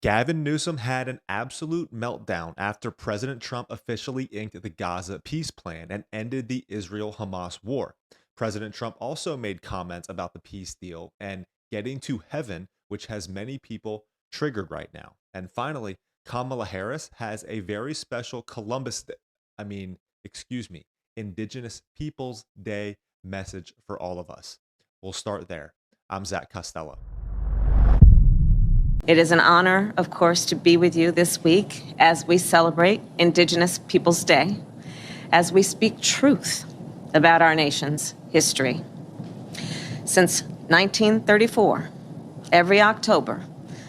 Gavin Newsom had an absolute meltdown after President Trump officially inked the Gaza Peace Plan and ended the Israel Hamas War. President Trump also made comments about the peace deal and getting to heaven, which has many people triggered right now. And finally, Kamala Harris has a very special Indigenous Peoples Day message for all of us. We'll start there. I'm Zach Costello. It is an honor, of course, to be with you this week as we celebrate Indigenous Peoples Day, as we speak truth about our nation's history. Since 1934, every October,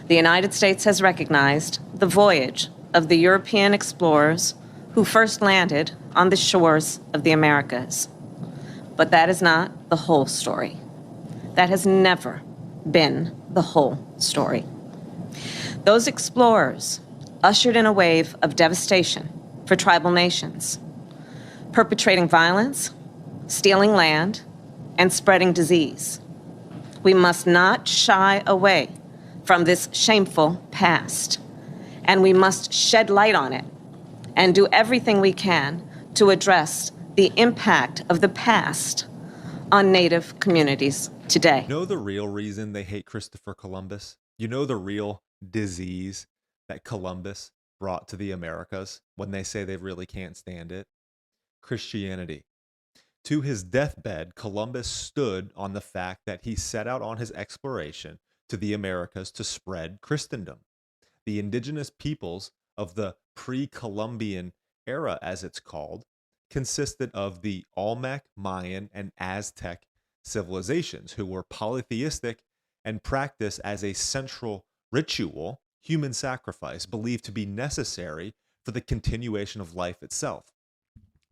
the United States has recognized the voyage of the European explorers who first landed on the shores of the Americas. But that is not the whole story. That has never been the whole story. Those explorers ushered in a wave of devastation for tribal nations, perpetrating violence, stealing land, and spreading disease. We must not shy away from this shameful past, and we must shed light on it and do everything we can to address the impact of the past on Native communities today. You know the real reason they hate Christopher Columbus? You know the real disease that Columbus brought to the Americas when they say they really can't stand it? Christianity. To his deathbed, Columbus stood on the fact that he set out on his exploration to the Americas to spread Christendom. The indigenous peoples of the pre-Columbian era, as it's called, consisted of the Olmec, Mayan, and Aztec civilizations who were polytheistic and practiced as a central ritual human sacrifice believed to be necessary for the continuation of life itself.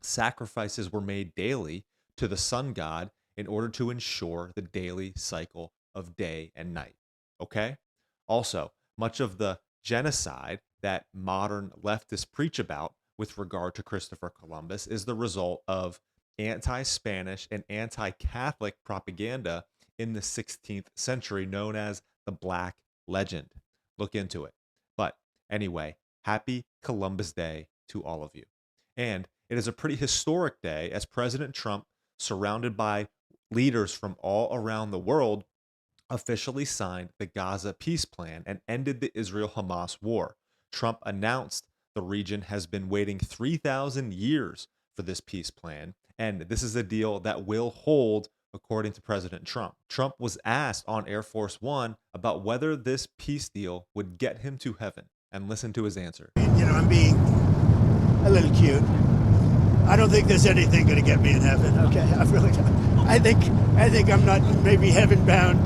Sacrifices were made daily to the sun god in order to ensure the daily cycle of day and night. Okay? Also, much of the genocide that modern leftists preach about with regard to Christopher Columbus is the result of anti-Spanish and anti-Catholic propaganda in the 16th century known as the Black Legend. Look into it. But anyway, happy Columbus Day to all of you. And it is a pretty historic day as President Trump, surrounded by leaders from all around the world, officially signed the Gaza Peace Plan and ended the Israel Hamas War. Trump announced the region has been waiting 3,000 years for this peace plan, and this is a deal that will hold, according to President Trump. Trump was asked on Air Force One about whether this peace deal would get him to heaven, and listen to his answer. I'm being a little cute. I don't think there's anything going to get me in heaven. Okay, I really don't. I think I'm not maybe heaven bound.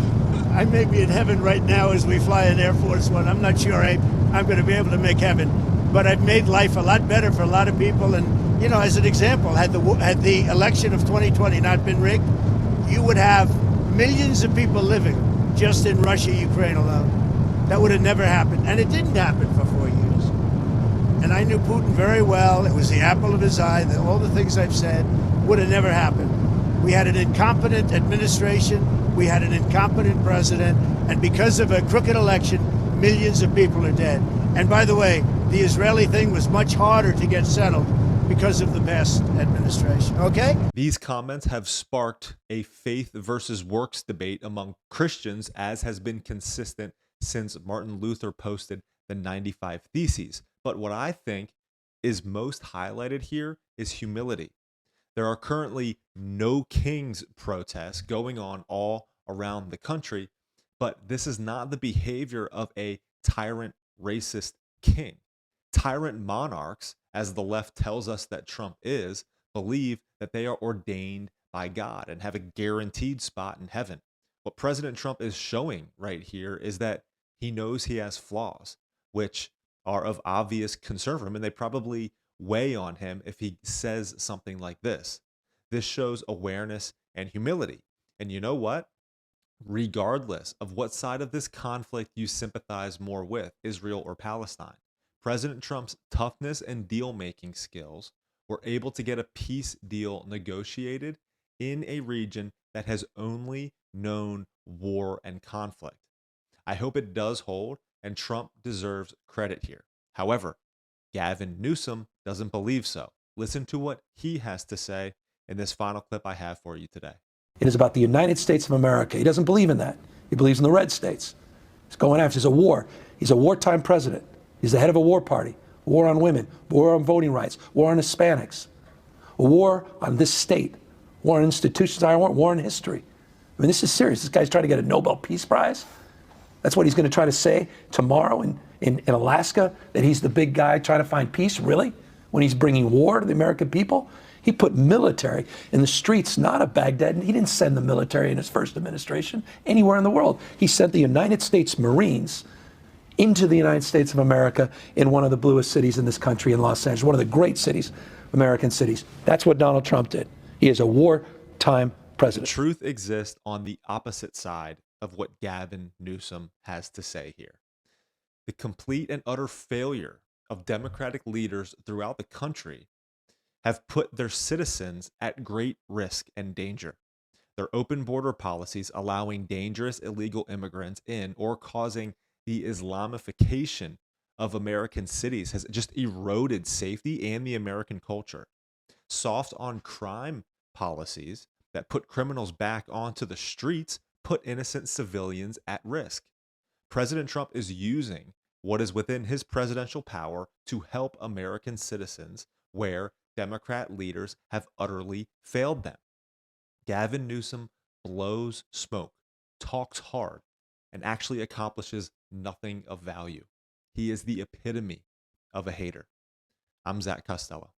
I may be in heaven right now as we fly in Air Force One. I'm not sure I'm going to be able to make heaven, but I've made life a lot better for a lot of people. And as an example, had the election of 2020 not been rigged, you would have millions of people living just in Russia, Ukraine alone. That would have never happened, and it didn't happen for 4 years. And I knew Putin very well. It was the apple of his eye. All the things I've said would have never happened. We had an incompetent administration. We had an incompetent president. And because of a crooked election, millions of people are dead. And by the way, the Israeli thing was much harder to get settled because of the past administration. Okay? These comments have sparked a faith versus works debate among Christians, as has been consistent since Martin Luther posted the 95 Theses. But what I think is most highlighted here is humility. There are currently no kings protests going on all around the country, but this is not the behavior of a tyrant, racist king. Tyrant monarchs, as the left tells us that Trump is, believe that they are ordained by God and have a guaranteed spot in heaven. What President Trump is showing right here is that he knows he has flaws, which are of obvious concern for him, and they probably weigh on him if he says something like this. This shows awareness and humility. And you know what? Regardless of what side of this conflict you sympathize more with, Israel or Palestine, President Trump's toughness and deal-making skills were able to get a peace deal negotiated in a region that has only known war and conflict. I hope it does hold and Trump deserves credit here. However, Gavin Newsom doesn't believe so. Listen to what he has to say in this final clip I have for you today. It is about the United States of America. He doesn't believe in that. He believes in the red states. He's going after, it's a war. He's a wartime president. He's the head of a war party. War on women, war on voting rights, war on Hispanics, a war on this state, war on institutions, war on history. I mean, this is serious. This guy's trying to get a Nobel Peace Prize. That's what he's going to try to say tomorrow in Alaska, that he's the big guy trying to find peace, really? When he's bringing war to the American people? He put military in the streets, not of Baghdad. He didn't send the military in his first administration anywhere in the world. He sent the United States Marines into the United States of America in one of the bluest cities in this country, in Los Angeles, one of the great cities, American cities. That's what Donald Trump did. He is a wartime president. Truth exists on the opposite side of what Gavin Newsom has to say here. The complete and utter failure of Democratic leaders throughout the country have put their citizens at great risk and danger. Their open border policies allowing dangerous illegal immigrants in or causing the Islamification of American cities has just eroded safety and the American culture. Soft on crime policies that put criminals back onto the streets put innocent civilians at risk. President Trump is using what is within his presidential power to help American citizens where Democrat leaders have utterly failed them. Gavin Newsom blows smoke, talks hard, and actually accomplishes nothing of value. He is the epitome of a hater. I'm Zach Costello.